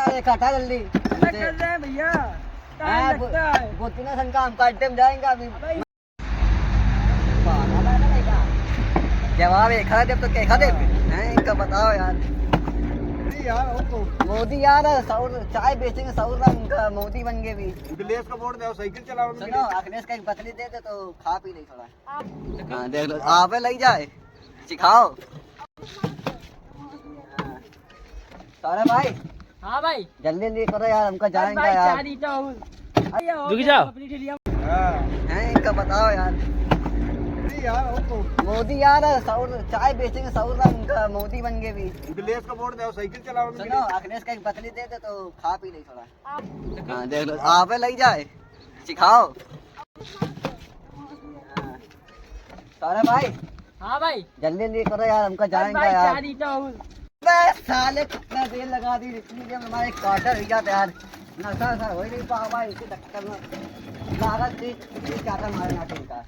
अरे काटा जल्दी कर रहे हैं भैया, टाइम लगता है। गोतीना सन काम काटते हम जाएंगे अभी। जवाब एक खा दे तो क्या खा दे हैं इनका बताओ यार। मोदी यार सौर चाय बेचेंगे सौर रहा उनका मोदी बन गए भी। अखिलेश का वोट दो, साइकिल चलाओ। सुनो अखिलेश का एक पतली दे दे तो खा पी ले थोड़ा। हाँ देख लो आप ले जाए सिखाओ। सारे भाई हाँ भाई, जल्दी जल्दी करो यार हमका जाएंगे भाई यार। चारी तो रुक जाओ। हैं इनका बताओ यार। मोदी यार सौर चाय बेचेंगे सौर रहा उनका मोदी बन गए भी। अखिलेश का वोट दो, साइकिल चलाओ। सुनो अखिलेश का एक पतली दे दे तो खा पी ले थोड़ा। हाँ देख लो आप ले जाए सिखाओ। सारे भाई हाँ भाई, जल्दी जल्दी करो यार हमका जाएंगे भाई यार। चारी तो बे साले कितना देर लगा दी इतनी देर में हमारे क्वार्टर हो जाते यार। नशा सर हो ही नहीं पा भाई इसी चक्कर में लागत थी क्या था हमारे नाटक का।